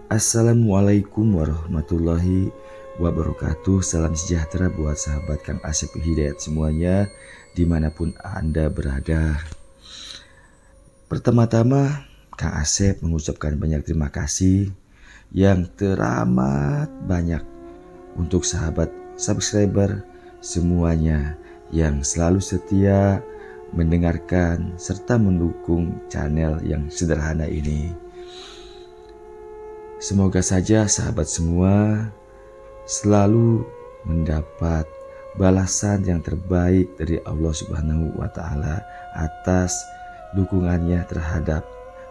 Assalamualaikum warahmatullahi wabarakatuh. Salam sejahtera buat sahabat Kang Asep Hidayat semuanya dimanapun Anda berada. Pertama-tama Kang Asep mengucapkan banyak terima kasih yang teramat banyak untuk sahabat subscriber semuanya yang selalu setia mendengarkan serta mendukung channel yang sederhana ini. Semoga saja sahabat semua selalu mendapat balasan yang terbaik dari Allah Subhanahu wa Ta'ala atas dukungannya terhadap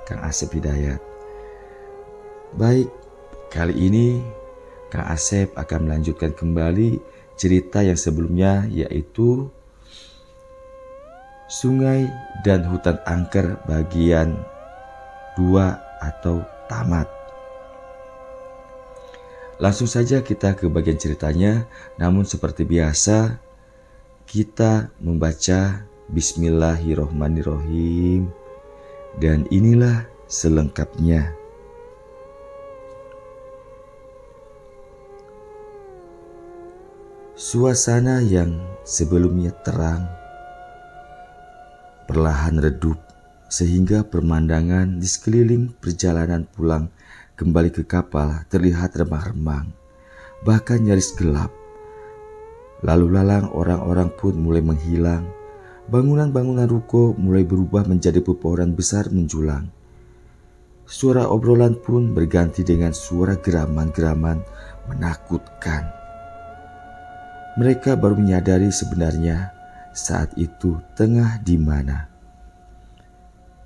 Kang Asep Hidayat. Baik, kali ini Kang Asep akan melanjutkan kembali cerita yang sebelumnya, yaitu Sungai dan Hutan Angker bagian 2 atau tamat. Langsung saja kita ke bagian ceritanya, namun seperti biasa kita membaca Bismillahirrohmanirrohim, dan inilah selengkapnya. Suasana yang sebelumnya terang perlahan redup sehingga pemandangan di sekeliling perjalanan pulang kembali ke kapal terlihat remang-remang, bahkan nyaris gelap. Lalu lalang orang-orang pun mulai menghilang. Bangunan-bangunan ruko mulai berubah menjadi pepohonan besar menjulang. Suara obrolan pun berganti dengan suara geraman-geraman menakutkan. Mereka baru menyadari sebenarnya saat itu tengah di mana.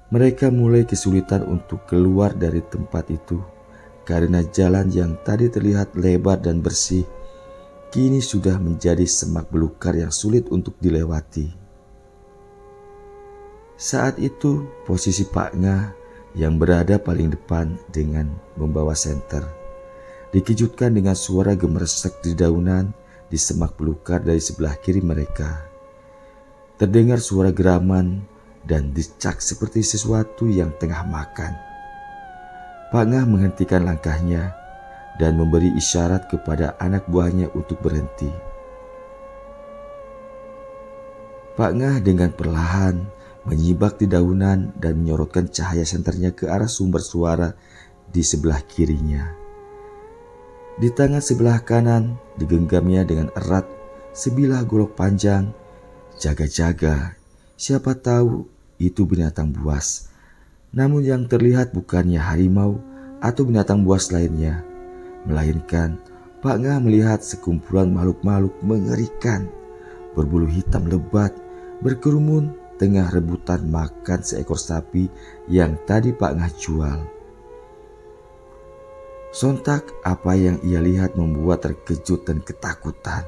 Mereka mulai kesulitan untuk keluar dari tempat itu karena jalan yang tadi terlihat lebar dan bersih kini sudah menjadi semak belukar yang sulit untuk dilewati. Saat itu posisi Pak Ngah yang berada paling depan dengan membawa senter dikejutkan dengan suara gemeresek dedaunan di semak belukar dari sebelah kiri mereka. Terdengar suara geraman dan decak seperti sesuatu yang tengah makan. Pak Ngah menghentikan langkahnya dan memberi isyarat kepada anak buahnya untuk berhenti. Pak Ngah dengan perlahan menyibak dedaunan dan menyorotkan cahaya senternya ke arah sumber suara di sebelah kirinya. Di tangan sebelah kanan digenggamnya dengan erat sebilah golok panjang. Jaga-jaga, siapa tahu itu binatang buas. Namun yang terlihat bukannya harimau atau binatang buas lainnya, melainkan Pak Ngah melihat sekumpulan makhluk-makhluk mengerikan berbulu hitam lebat berkerumun tengah rebutan makan seekor sapi yang tadi Pak Ngah jual. Sontak apa yang ia lihat membuat terkejut dan ketakutan.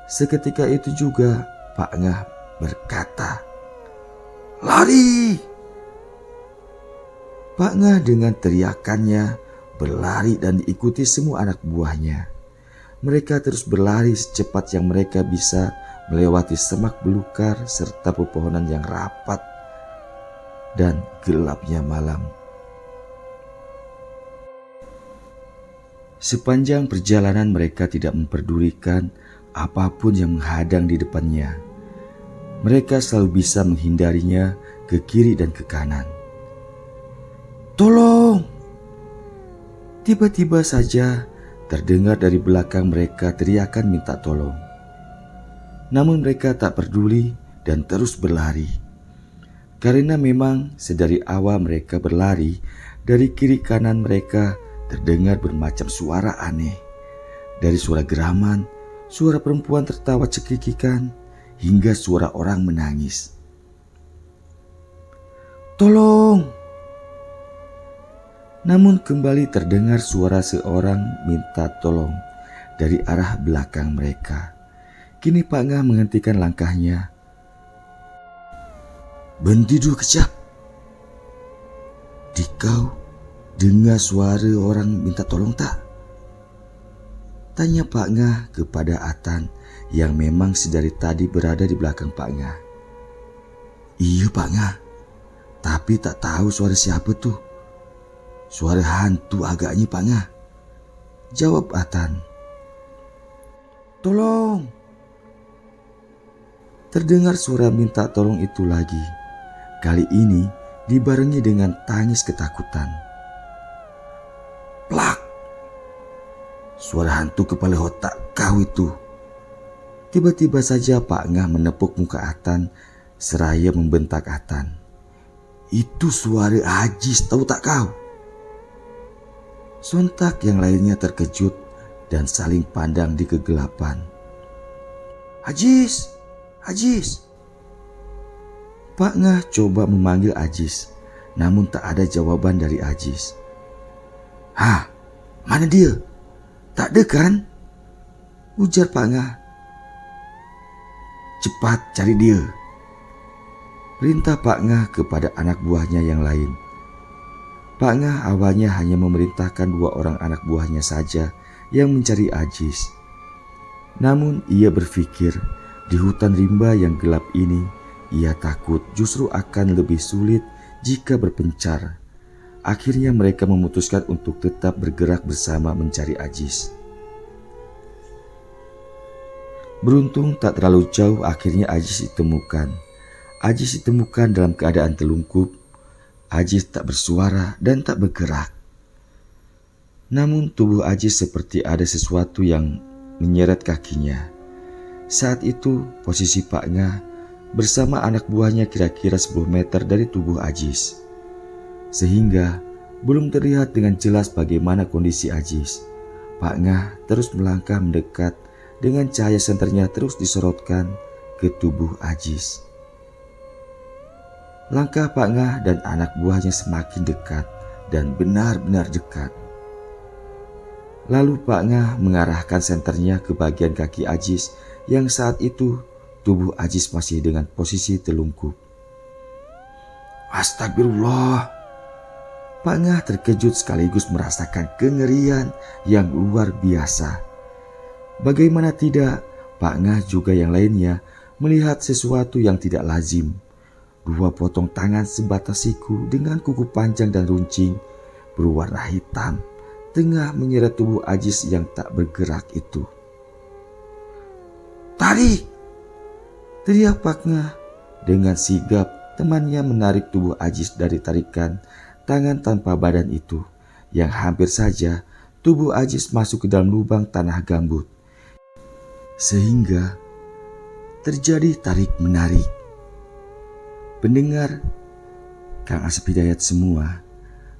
Seketika itu juga Pak Ngah berkata, "Lari!" Pak Ngah dengan teriakannya berlari dan diikuti semua anak buahnya. Mereka terus berlari secepat yang mereka bisa melewati semak belukar serta pepohonan yang rapat dan gelapnya malam. Sepanjang perjalanan mereka tidak memperdulikan apapun yang menghadang di depannya. Mereka selalu bisa menghindarinya ke kiri dan ke kanan. "Tolong!" Tiba-tiba saja terdengar dari belakang mereka teriakan minta tolong. Namun mereka tak peduli dan terus berlari. Karena memang sedari awal mereka berlari, dari kiri kanan mereka terdengar bermacam suara aneh. Dari suara geraman, suara perempuan tertawa cekikikan, hingga suara orang menangis. "Tolong!" Namun kembali terdengar suara seorang minta tolong dari arah belakang mereka. Kini Pak Ngah menghentikan langkahnya. "Berhenti dulu kejap. Dikau dengar suara orang minta tolong tak?" Tanya Pak Ngah kepada Atan yang memang sedari tadi berada di belakang Pak Ngah. "Iya Pak Ngah, tapi tak tahu suara siapa tuh." Suara hantu agaknya, Pak Ngah, jawab Atan. Tolong! Terdengar suara minta tolong itu lagi. Kali ini dibarengi dengan tangis ketakutan. Plak! Suara hantu kepala otak kau itu. Tiba-tiba saja Pak Ngah menepuk muka Atan seraya membentak Atan. Itu suara Ajis, tahu tak kau? Sontak yang lainnya terkejut dan saling pandang di kegelapan. Ajis! Ajis! Pak Ngah coba memanggil Ajis, namun tak ada jawaban dari Ajis. Hah, mana dia? Tak ada kan? Ujar Pak Ngah. Cepat cari dia. Perintah Pak Ngah kepada anak buahnya yang lain. Pak Ngah awalnya hanya memerintahkan 2 orang anak buahnya saja yang mencari Ajis. Namun ia berpikir di hutan rimba yang gelap ini ia takut justru akan lebih sulit jika berpencar. Akhirnya mereka memutuskan untuk tetap bergerak bersama mencari Ajis. Beruntung tak terlalu jauh akhirnya Ajis ditemukan. Ajis ditemukan dalam keadaan telungkup. Ajis tak bersuara dan tak bergerak. Namun tubuh Ajis seperti ada sesuatu yang menyeret kakinya. Saat itu posisi Pak Ngah bersama anak buahnya kira-kira 10 meter dari tubuh Ajis. Sehingga belum terlihat dengan jelas bagaimana kondisi Ajis. Pak Ngah terus melangkah mendekat dengan cahaya senternya terus disorotkan ke tubuh Ajis. Langkah Pak Ngah dan anak buahnya semakin dekat dan benar-benar dekat. Lalu Pak Ngah mengarahkan senternya ke bagian kaki Ajis yang saat itu tubuh Ajis masih dengan posisi telungkup. Astagfirullah. Pak Ngah terkejut sekaligus merasakan kengerian yang luar biasa. Bagaimana tidak, Pak Ngah juga yang lainnya melihat sesuatu yang tidak lazim. 2 potong tangan sebatas siku dengan kuku panjang dan runcing berwarna hitam tengah menyeret tubuh Ajis yang tak bergerak itu. Tarik! Teriak Pak Ngah. Dengan sigap temannya menarik tubuh Ajis dari tarikan tangan tanpa badan itu, yang hampir saja tubuh Ajis masuk ke dalam lubang tanah gambut. Sehingga terjadi tarik-menarik. Pendengar Kang Asep Hidayat semua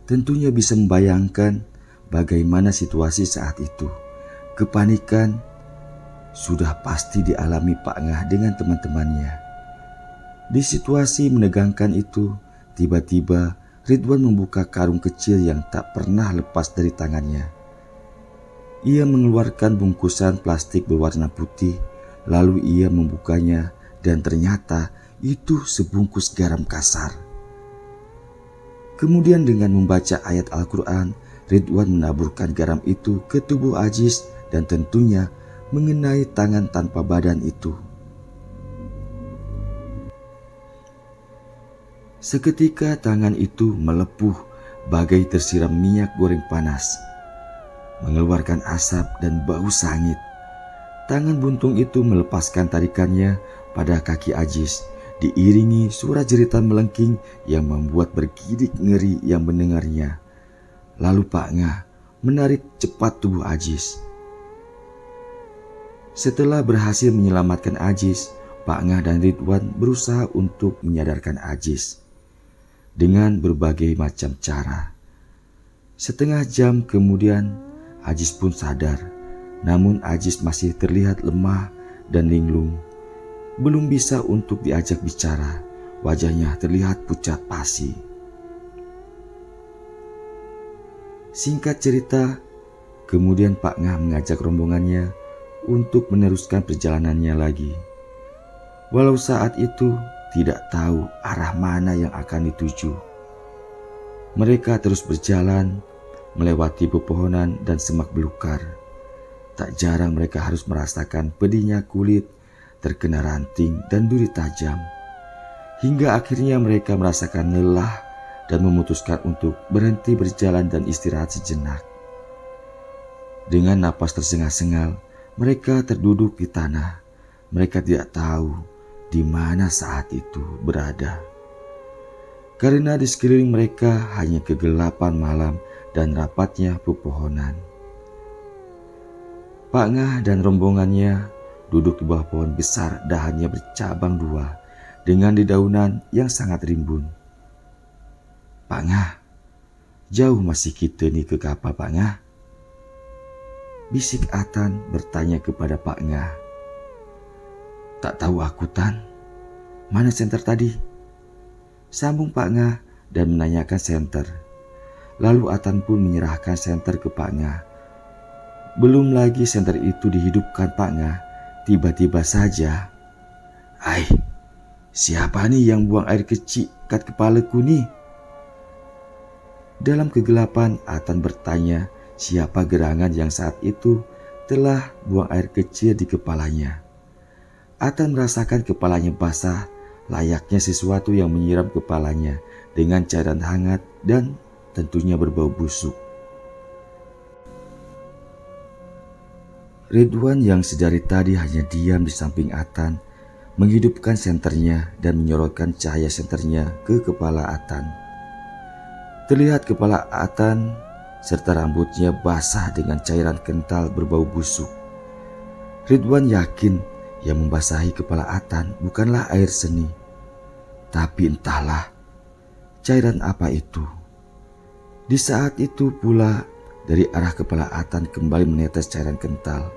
tentunya bisa membayangkan bagaimana situasi saat itu. Kepanikan sudah pasti dialami Pak Ngah dengan teman-temannya. Di situasi menegangkan itu, tiba-tiba Ridwan membuka karung kecil yang tak pernah lepas dari tangannya. Ia mengeluarkan bungkusan plastik berwarna putih, lalu ia membukanya dan ternyata itu sebungkus garam kasar. Kemudian dengan membaca ayat Al-Quran, Ridwan menaburkan garam itu ke tubuh Ajis dan tentunya mengenai tangan tanpa badan itu. Seketika tangan itu melepuh bagai tersiram minyak goreng panas, mengeluarkan asap dan bau sangit. Tangan buntung itu melepaskan tarikannya pada kaki Ajis, diiringi suara jeritan melengking yang membuat bergidik ngeri yang mendengarnya. Lalu Pak Ngah menarik cepat tubuh Ajis. Setelah berhasil menyelamatkan Ajis, Pak Ngah dan Ridwan berusaha untuk menyadarkan Ajis dengan berbagai macam cara. Setengah jam kemudian Ajis pun sadar, namun Ajis masih terlihat lemah dan linglung. Belum bisa untuk diajak bicara, wajahnya terlihat pucat pasi. Singkat cerita, kemudian Pak Ngah mengajak rombongannya untuk meneruskan perjalanannya lagi. Walau saat itu tidak tahu arah mana yang akan dituju. Mereka terus berjalan, melewati pepohonan dan semak belukar. Tak jarang mereka harus merasakan pedihnya kulit, terkena ranting dan duri tajam. Hingga akhirnya mereka merasakan lelah dan memutuskan untuk berhenti berjalan dan istirahat sejenak. Dengan napas tersengal-sengal, mereka terduduk di tanah. Mereka tidak tahu di mana saat itu berada. Karena di sekeliling mereka hanya kegelapan malam dan rapatnya pepohonan. Pak Ngah dan rombongannya duduk di bawah pohon besar, dahannya bercabang dua dengan dedaunan yang sangat rimbun. "Pak Ngah, jauh masih kita nih ke kapal, Pak Ngah?" bisik Atan bertanya kepada Pak Ngah. "Tak tahu aku, Tan. Mana senter tadi?" sambung Pak Ngah dan menanyakan senter. Lalu Atan pun menyerahkan senter ke Pak Ngah. Belum lagi senter itu dihidupkan Pak Ngah, tiba-tiba saja, "Ai, siapa nih yang buang air kecil kat kepalaku nih?" Dalam kegelapan, Atan bertanya siapa gerangan yang saat itu telah buang air kecil di kepalanya. Atan merasakan kepalanya basah, layaknya sesuatu yang menyiram kepalanya dengan cairan hangat dan tentunya berbau busuk. Ridwan yang sedari tadi hanya diam di samping Atan, menghidupkan senternya dan menyorotkan cahaya senternya ke kepala Atan. Terlihat kepala Atan serta rambutnya basah dengan cairan kental berbau busuk. Ridwan yakin yang membasahi kepala Atan bukanlah air seni, tapi entahlah cairan apa itu. Di saat itu pula dari arah kepala Atan kembali menetes cairan kental.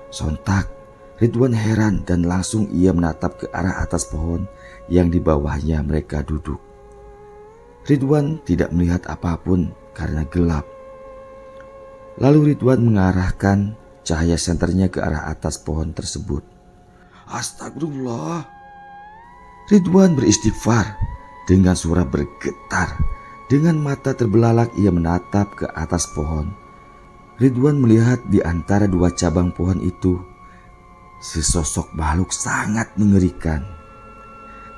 Sontak Ridwan heran dan langsung ia menatap ke arah atas pohon yang di bawahnya mereka duduk. Ridwan tidak melihat apapun karena gelap. Lalu Ridwan mengarahkan cahaya senternya ke arah atas pohon tersebut. "Astagfirullah!" Ridwan beristighfar dengan suara bergetar. Dengan mata terbelalak ia menatap ke atas pohon. Ridwan melihat di antara dua cabang pohon itu sesosok makhluk sangat mengerikan.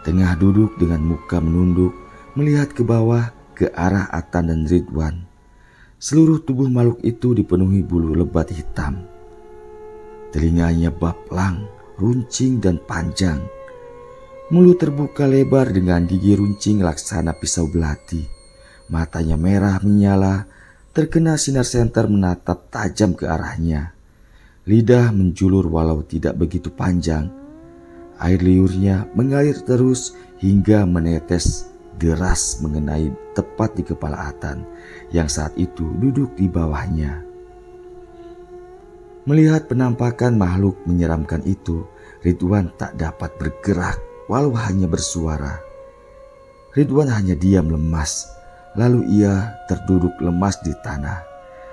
Tengah duduk dengan muka menunduk, melihat ke bawah ke arah Atan dan Ridwan. Seluruh tubuh makhluk itu dipenuhi bulu lebat hitam. Telinganya baplang, runcing dan panjang. Mulut terbuka lebar dengan gigi runcing laksana pisau belati. Matanya merah menyala, terkena sinar senter menatap tajam ke arahnya. Lidah menjulur walau tidak begitu panjang. Air liurnya mengalir terus hingga menetes deras mengenai tepat di kepala Atan yang saat itu duduk di bawahnya. Melihat penampakan makhluk menyeramkan itu, Ridwan tak dapat bergerak walau hanya bersuara. Ridwan hanya diam lemas, lalu ia terduduk lemas di tanah.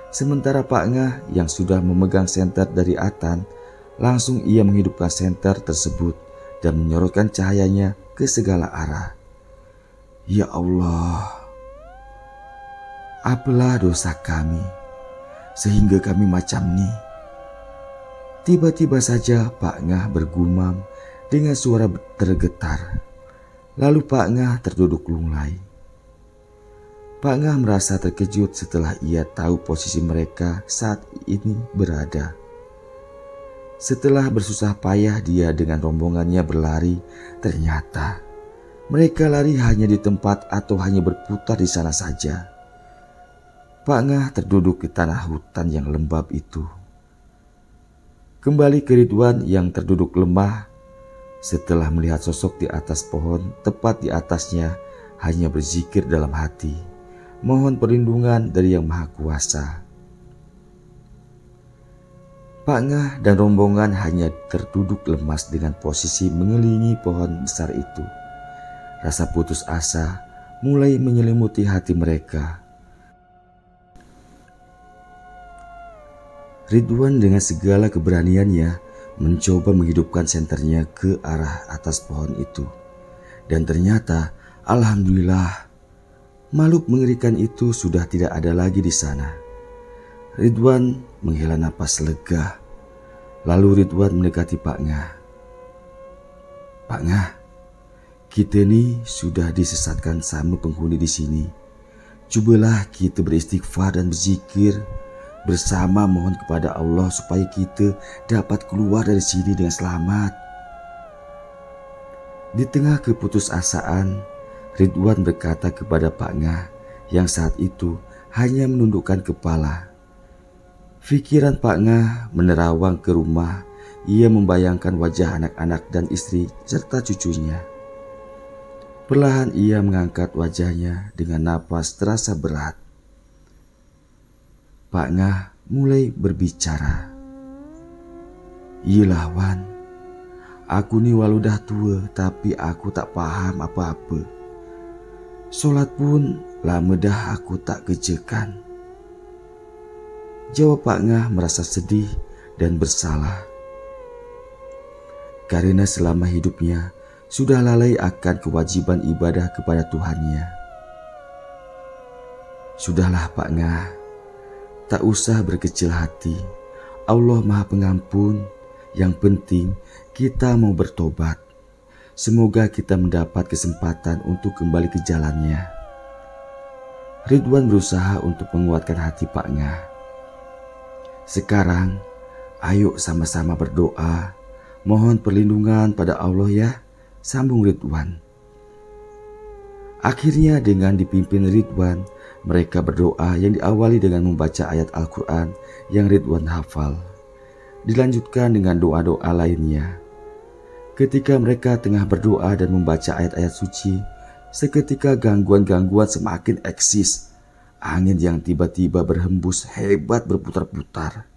Sementara Pak Ngah yang sudah memegang senter dari Atan, langsung ia menghidupkan senter tersebut dan menyorotkan cahayanya ke segala arah. "Ya Allah, apalah dosa kami sehingga kami macam ni?" Tiba-tiba saja Pak Ngah bergumam dengan suara tergetar. Lalu Pak Ngah terduduk lunglai. Pak Ngah merasa terkejut setelah ia tahu posisi mereka saat ini berada. Setelah bersusah payah dia dengan rombongannya berlari, ternyata mereka lari hanya di tempat atau hanya berputar di sana saja. Pak Ngah terduduk di tanah hutan yang lembab itu. Kembali ke Ridwan yang terduduk lemah setelah melihat sosok di atas pohon tepat di atasnya, hanya berzikir dalam hati, mohon perlindungan dari Yang Maha Kuasa. Pak Ngah dan rombongan hanya terduduk lemas dengan posisi mengelilingi pohon besar itu. Rasa putus asa mulai menyelimuti hati mereka. Ridwan dengan segala keberaniannya mencoba menghidupkan senternya ke arah atas pohon itu. Dan ternyata, alhamdulillah, makhluk mengerikan itu sudah tidak ada lagi di sana. Ridwan menghela napas lega. Lalu Ridwan mendekati Pak Ngah. "Pak Ngah, Kita nih sudah disesatkan sama penghuni di sini. Cobalah kita beristighfar dan berzikir bersama, mohon kepada Allah supaya kita dapat keluar dari sini dengan selamat. Di tengah keputusasaan, Ridwan berkata kepada Pak Ngah yang saat itu hanya menundukkan kepala. Pikiran Pak Ngah menerawang ke rumah. Ia membayangkan wajah anak-anak dan istri serta cucunya. Perlahan ia mengangkat wajahnya dengan napas terasa berat. Pak Ngah mulai berbicara. Iyalah Wan, aku ni walau dah tua tapi aku tak paham apa-apa. Solat pun lama dah aku tak kerjakan. Jawab Pak Ngah merasa sedih dan bersalah. Karena selama hidupnya sudah lalai akan kewajiban ibadah kepada Tuhannya. Sudahlah Pak Ngah, tak usah berkecil hati. Allah Maha Pengampun. Yang penting kita mau bertobat. Semoga kita mendapat kesempatan untuk kembali ke jalannya. Ridwan berusaha untuk menguatkan hati Pak Ngah. Sekarang, ayo sama-sama berdoa. Mohon perlindungan pada Allah ya, sambung Ridwan. Akhirnya dengan dipimpin Ridwan, mereka berdoa yang diawali dengan membaca ayat Al-Quran yang Ridwan hafal. Dilanjutkan dengan doa-doa lainnya. Ketika mereka tengah berdoa dan membaca ayat-ayat suci, seketika gangguan-gangguan semakin eksis. Angin yang tiba-tiba berhembus hebat berputar-putar,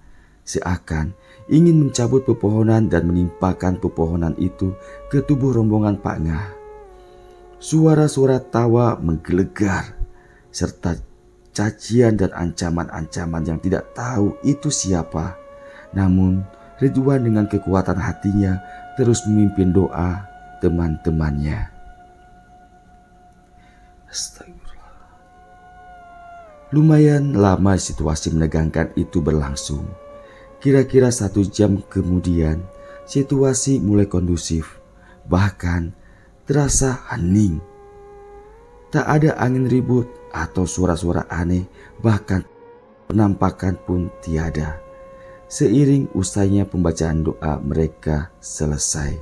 seakan ingin mencabut pepohonan dan menimpakan pepohonan itu ke tubuh rombongan Pak Ngah. Suara-suara tawa menggelegar, serta cacian dan ancaman-ancaman yang tidak tahu itu siapa. Namun Ridwan dengan kekuatan hatinya terus memimpin doa teman-temannya. Astagfirullah. Lumayan lama situasi menegangkan itu berlangsung. Kira-kira 1 jam kemudian, situasi mulai kondusif, bahkan terasa hening. Tak ada angin ribut atau suara-suara aneh, bahkan penampakan pun tiada. Seiring usainya pembacaan doa mereka selesai.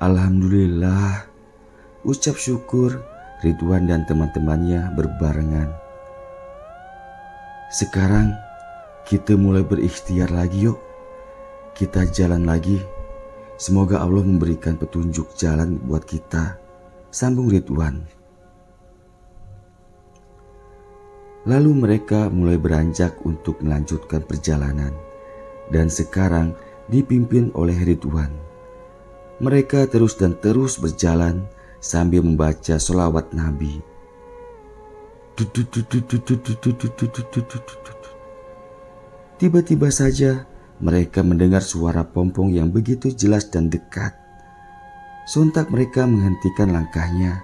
Alhamdulillah, ucap syukur Ridwan dan teman-temannya berbarengan. Sekarang kita mulai berikhtiar lagi yuk. Kita jalan lagi. Semoga Allah memberikan petunjuk jalan buat kita, sambung Ridwan. Lalu mereka mulai beranjak untuk melanjutkan perjalanan. Dan sekarang dipimpin oleh Ridwan. Mereka terus dan terus berjalan sambil membaca sholawat Nabi. Tiba-tiba saja mereka mendengar suara pompong yang begitu jelas dan dekat. Sontak mereka menghentikan langkahnya.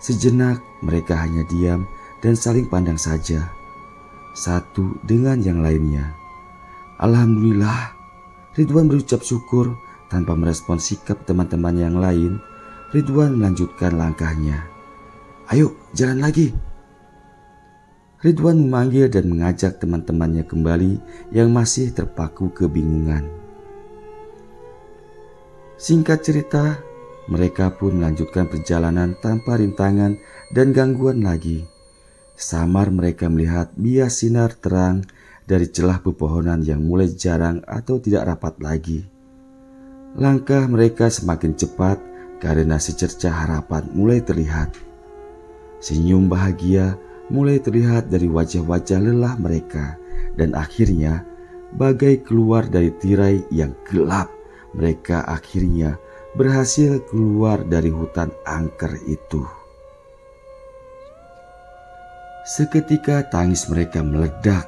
Sejenak mereka hanya diam dan saling pandang saja, satu dengan yang lainnya. Alhamdulillah, Ridwan berucap syukur tanpa merespon sikap teman-teman yang lain. Ridwan melanjutkan langkahnya. Ayo jalan lagi. Ridwan memanggil dan mengajak teman-temannya kembali yang masih terpaku kebingungan. Singkat cerita, mereka pun melanjutkan perjalanan tanpa rintangan dan gangguan lagi. Samar mereka melihat bias sinar terang dari celah pepohonan yang mulai jarang atau tidak rapat lagi. Langkah mereka semakin cepat karena secercah harapan mulai terlihat. Senyum bahagia mulai terlihat dari wajah-wajah lelah mereka, dan akhirnya bagai keluar dari tirai yang gelap, mereka akhirnya berhasil keluar dari hutan angker itu. Seketika tangis mereka meledak.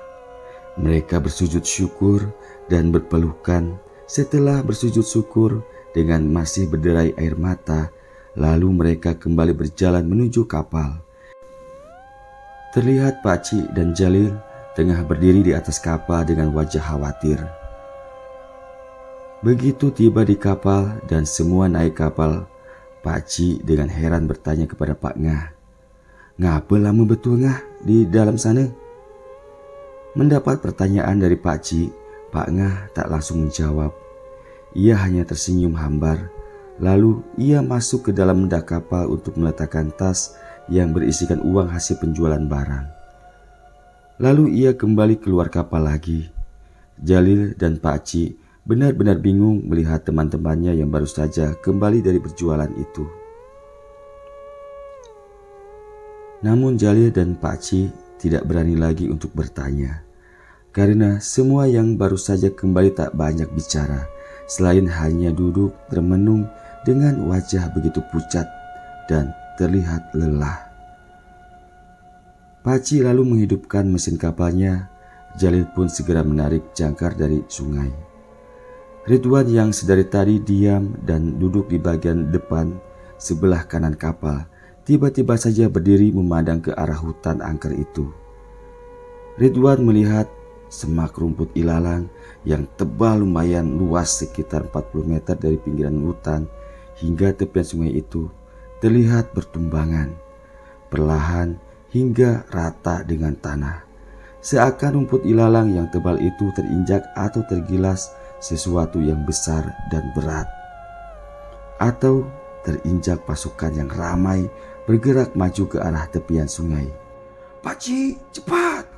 Mereka bersujud syukur dan berpelukan. Setelah bersujud syukur dengan masih berderai air mata, lalu mereka kembali berjalan menuju kapal. Terlihat Pakcik dan Jalil tengah berdiri di atas kapal dengan wajah khawatir. Begitu tiba di kapal dan semua naik kapal, Pakcik dengan heran bertanya kepada Pak Ngah, "Ngapa lama betul Ngah di dalam sana?" Mendapat pertanyaan dari Pakcik, Pak Ngah tak langsung menjawab. Ia hanya tersenyum hambar. Lalu ia masuk ke dalam dak kapal untuk meletakkan tas yang berisikan uang hasil penjualan barang. Lalu ia kembali keluar kapal lagi. Jalil dan Pakcik benar-benar bingung melihat teman-temannya yang baru saja kembali dari berjualan itu. Namun Jalil dan Pakcik tidak berani lagi untuk bertanya, karena semua yang baru saja kembali tak banyak bicara, selain hanya duduk termenung dengan wajah begitu pucat dan terlihat lelah. Pakcik lalu menghidupkan mesin kapalnya. Jalil pun segera menarik jangkar dari sungai. Ridwan yang sedari tadi diam dan duduk di bagian depan sebelah kanan kapal, tiba-tiba saja berdiri memandang ke arah hutan angker itu. Ridwan melihat semak rumput ilalang yang tebal lumayan luas sekitar 40 meter dari pinggiran hutan hingga tepian sungai itu terlihat bertumbangan, perlahan hingga rata dengan tanah. Seakan rumput ilalang yang tebal itu terinjak atau tergilas sesuatu yang besar dan berat, atau terinjak pasukan yang ramai bergerak maju ke arah tepian sungai. "Pakcik, cepat!"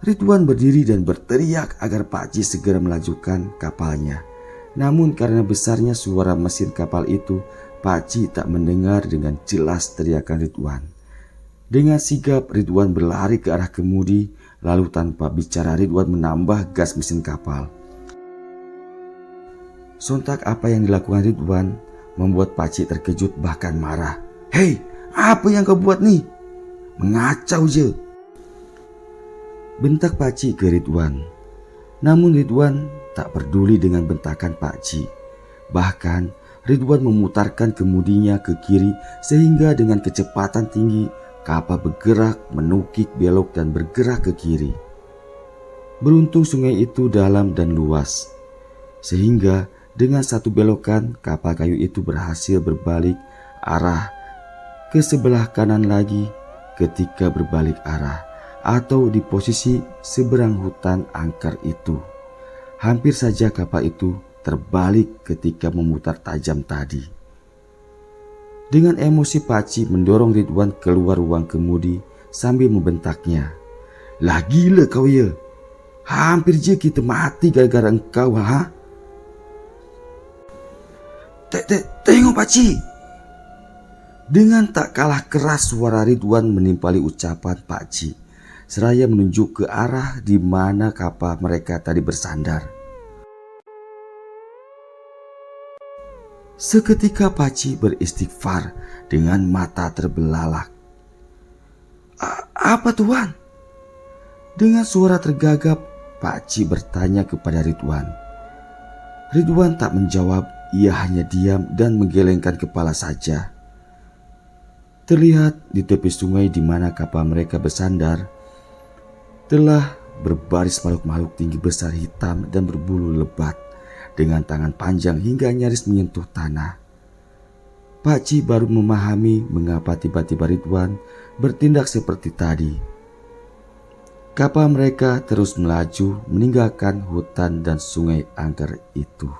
Ridwan berdiri dan berteriak agar Pakcik segera melajukan kapalnya. Namun karena besarnya suara mesin kapal itu, Pakcik tak mendengar dengan jelas teriakan Ridwan. Dengan sigap Ridwan berlari ke arah kemudi, lalu tanpa bicara Ridwan menambah gas mesin kapal. Sontak apa yang dilakukan Ridwan membuat Pakcik terkejut bahkan marah. "Hei, apa yang kau buat nih? Mengacau je!" bentak Pakcik ke Ridwan. Namun Ridwan tak peduli dengan bentakan Pakcik. Bahkan Ridwan memutarkan kemudinya ke kiri sehingga dengan kecepatan tinggi kapal bergerak, menukik, belok dan bergerak ke kiri. Beruntung sungai itu dalam dan luas, sehingga dengan satu belokan kapal kayu itu berhasil berbalik arah ke sebelah kanan lagi ketika berbalik arah atau di posisi seberang hutan angker itu. Hampir saja kapal itu terbalik ketika memutar tajam tadi. Dengan emosi Pakcik mendorong Ridwan keluar ruang kemudi sambil membentaknya, "Lah gila kau ya, hampir je kita mati gara-gara engkau ha? Tengok Pakcik!" Dengan tak kalah keras suara Ridwan menimpali ucapan Pakcik, seraya menunjuk ke arah di mana kapal mereka tadi bersandar. Seketika Pakcik beristighfar dengan mata terbelalak. Apa tuan?" Dengan suara tergagap Pakcik bertanya kepada Ridwan. Ridwan tak menjawab, ia hanya diam dan menggelengkan kepala saja. Terlihat di tepi sungai di mana kapal mereka bersandar telah berbaris makhluk-makhluk tinggi besar hitam dan berbulu lebat dengan tangan panjang hingga nyaris menyentuh tanah. Pakcik baru memahami mengapa tiba-tiba Ridwan bertindak seperti tadi. Kapal mereka terus melaju meninggalkan hutan dan sungai angker itu.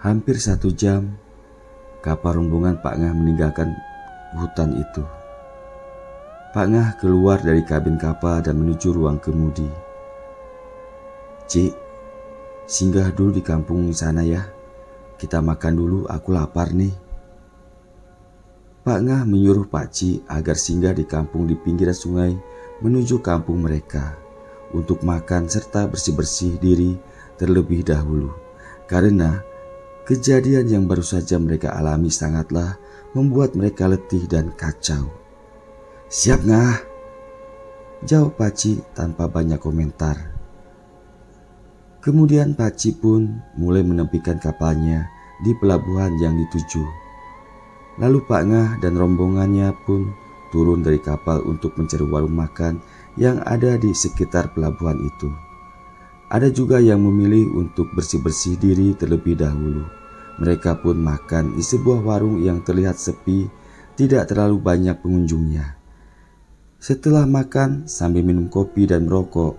Hampir 1 jam kapal rombongan Pak Ngah meninggalkan hutan itu. Pak Ngah keluar dari kabin kapal dan menuju ruang kemudi. "Cik, singgah dulu di kampung sana ya. Kita makan dulu, aku lapar nih." Pak Ngah menyuruh Pakcik agar singgah di kampung di pinggiran sungai menuju kampung mereka untuk makan serta bersih-bersih diri terlebih dahulu, karena kejadian yang baru saja mereka alami sangatlah membuat mereka letih dan kacau. "Siap Ngah?" jawab Pakcik tanpa banyak komentar. Kemudian Pakcik pun mulai menepikan kapalnya di pelabuhan yang dituju. Lalu Pak Ngah dan rombongannya pun turun dari kapal untuk mencari warung makan yang ada di sekitar pelabuhan itu. Ada juga yang memilih untuk bersih-bersih diri terlebih dahulu. Mereka pun makan di sebuah warung yang terlihat sepi, tidak terlalu banyak pengunjungnya. Setelah makan sambil minum kopi dan merokok,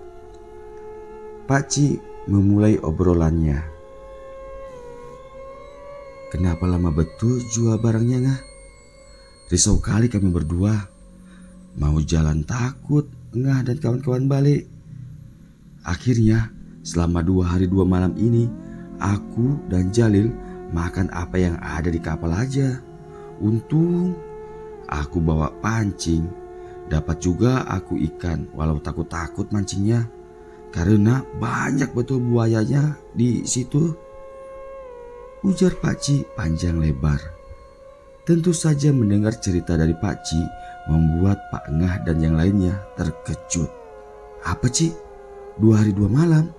Pakcik memulai obrolannya. "Kenapa lama betul jual barangnya, Ngah? Risau kali kami berdua. Mau jalan takut Ngah dan kawan-kawan balik. Akhirnya selama 2 hari 2 malam ini aku dan Jalil makan apa yang ada di kapal aja. Untung aku bawa pancing. Dapat juga aku ikan walau takut-takut mancingnya. Karena banyak betul buayanya di situ," ujar Pakcik panjang lebar. Tentu saja mendengar cerita dari Pakcik membuat Pak Ngah dan yang lainnya terkejut. "Apa, Cik? 2 hari 2 malam?"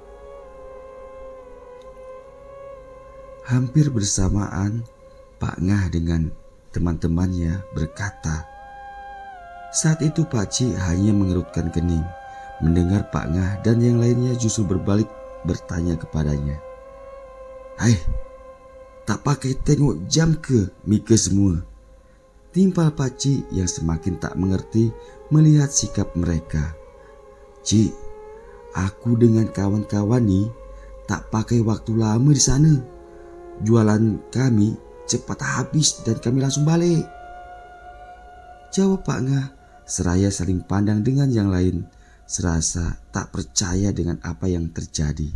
Hampir bersamaan Pak Ngah dengan teman-temannya berkata. Saat itu Pakcik hanya mengerutkan kening. Mendengar Pak Ngah dan yang lainnya justru berbalik bertanya kepadanya. "Hai, tak pakai tengok jam ke Mika semua?" Timpal Pakcik yang semakin tak mengerti melihat sikap mereka. "Cik, aku dengan kawan-kawan nih tak pakai waktu lama di sana. Jualan kami cepat habis dan kami langsung balik," jawab Pak Ngah seraya saling pandang dengan yang lain, serasa tak percaya dengan apa yang terjadi.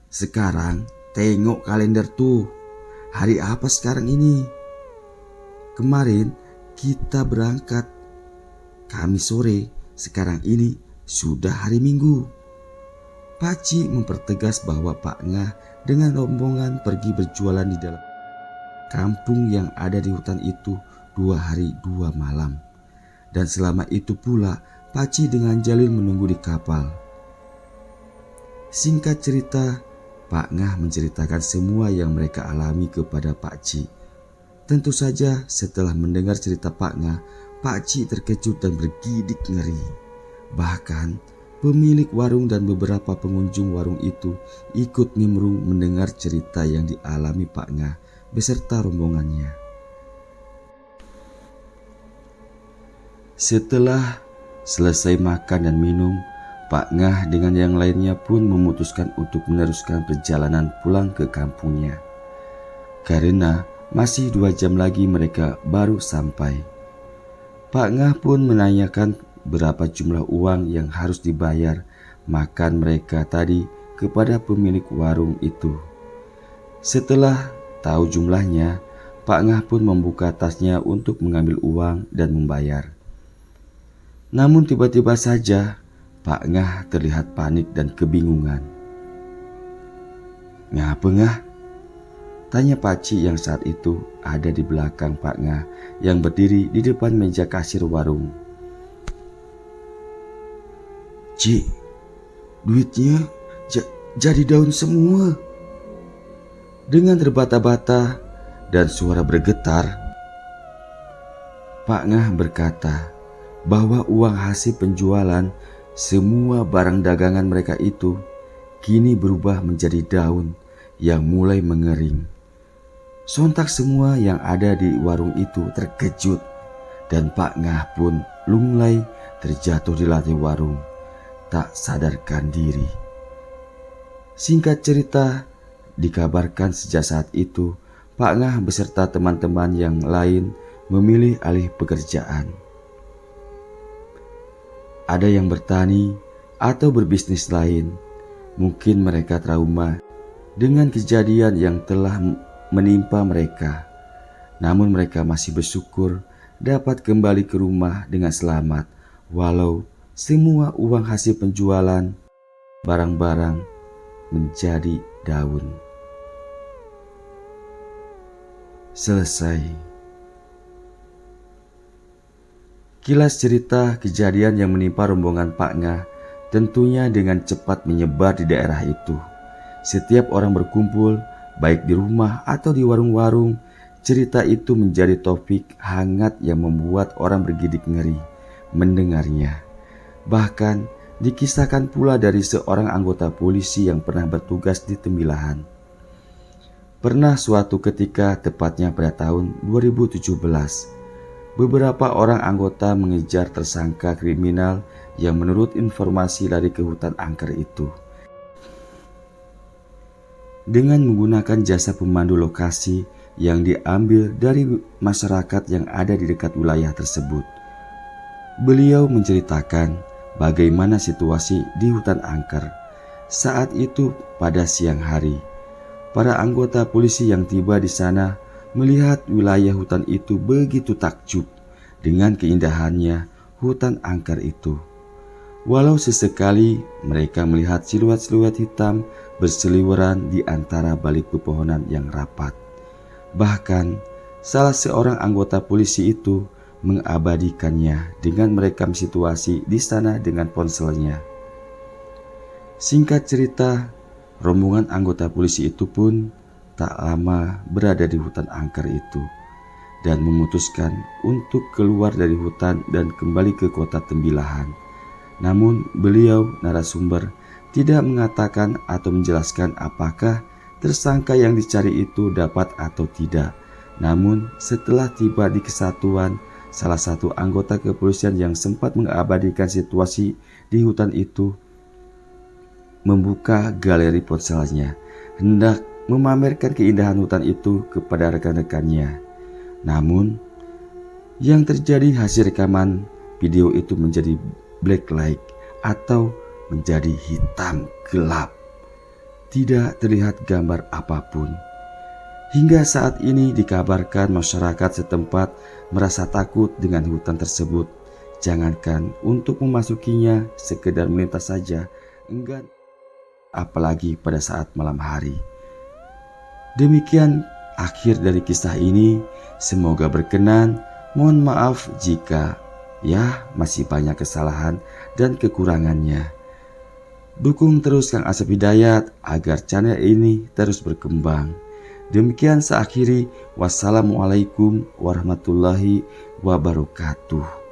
"Sekarang tengok kalender tuh. Hari apa sekarang ini? Kemarin kita berangkat Kamis sore, sekarang ini sudah hari Minggu." Pakcik mempertegas bahwa Pak Ngah dengan rombongan pergi berjualan di dalam kampung yang ada di hutan itu 2 hari 2 malam. Dan selama itu pula Pakcik dengan Jalil menunggu di kapal. Singkat cerita, Pak Ngah menceritakan semua yang mereka alami kepada Pakcik. Tentu saja setelah mendengar cerita Pak Ngah, Pakcik terkejut dan bergidik ngeri. Bahkan pemilik warung dan beberapa pengunjung warung itu ikut nimrung mendengar cerita yang dialami Pak Ngah beserta rombongannya. Setelah selesai makan dan minum, Pak Ngah dengan yang lainnya pun memutuskan untuk meneruskan perjalanan pulang ke kampungnya. Karena masih 2 jam lagi mereka baru sampai. Pak Ngah pun menanyakan berapa jumlah uang yang harus dibayar makan mereka tadi kepada pemilik warung itu. Setelah tahu jumlahnya, Pak Ngah pun membuka tasnya untuk mengambil uang dan membayar. Namun tiba-tiba saja Pak Ngah terlihat panik dan kebingungan. "Ngapa, Ngah?" tanya Pakcik yang saat itu ada di belakang Pak Ngah yang berdiri di depan meja kasir warung. "Cik, duitnya jadi daun semua." Dengan terbata-bata dan suara bergetar, Pak Ngah berkata bahwa uang hasil penjualan semua barang dagangan mereka itu kini berubah menjadi daun yang mulai mengering. Sontak semua yang ada di warung itu terkejut dan Pak Ngah pun lunglai terjatuh di lantai warung, tak sadarkan diri. Singkat cerita, dikabarkan sejak saat itu Pak Ngah beserta teman-teman yang lain memilih alih pekerjaan. Ada yang bertani atau berbisnis lain. Mungkin mereka trauma dengan kejadian yang telah menimpa mereka. Namun mereka masih bersyukur dapat kembali ke rumah dengan selamat, walau semua uang hasil penjualan barang-barang menjadi daun. Selesai. Kilas cerita kejadian yang menimpa rombongan Pak Ngah tentunya dengan cepat menyebar di daerah itu. Setiap orang berkumpul, baik di rumah atau di warung-warung, cerita itu menjadi topik hangat yang membuat orang bergidik ngeri mendengarnya. Bahkan dikisahkan pula dari seorang anggota polisi yang pernah bertugas di Tembilahan. Pernah suatu ketika, tepatnya pada tahun 2017, beberapa orang anggota mengejar tersangka kriminal yang menurut informasi lari ke hutan angker itu. Dengan menggunakan jasa pemandu lokasi yang diambil dari masyarakat yang ada di dekat wilayah tersebut. Beliau menceritakan bagaimana situasi di hutan angker saat itu pada siang hari. Para anggota polisi yang tiba di sana melihat wilayah hutan itu begitu takjub dengan keindahannya hutan angker itu. Walau sesekali mereka melihat siluet-siluet hitam berseliweran di antara balik pepohonan yang rapat. Bahkan salah seorang anggota polisi itu mengabadikannya dengan merekam situasi di sana dengan ponselnya. Singkat cerita, rombongan anggota polisi itu pun tak lama berada di hutan angker itu dan memutuskan untuk keluar dari hutan dan kembali ke kota Tembilahan. Namun beliau narasumber tidak mengatakan atau menjelaskan apakah tersangka yang dicari itu dapat atau tidak. Namun setelah tiba di kesatuan, salah satu anggota kepolisian yang sempat mengabadikan situasi di hutan itu membuka galeri ponselnya, hendak memamerkan keindahan hutan itu kepada rekan-rekannya. Namun yang terjadi hasil rekaman video itu menjadi black light atau menjadi hitam gelap. Tidak terlihat gambar apapun. Hingga saat ini dikabarkan masyarakat setempat merasa takut dengan hutan tersebut. Jangankan untuk memasukinya, sekedar melintas saja enggan, apalagi pada saat malam hari. Demikian akhir dari kisah ini. Semoga berkenan. Mohon maaf jika masih banyak kesalahan dan kekurangannya. Dukung terus Kang Asep Hidayat agar channel ini terus berkembang. Demikian saya akhiri. Wassalamualaikum warahmatullahi wabarakatuh.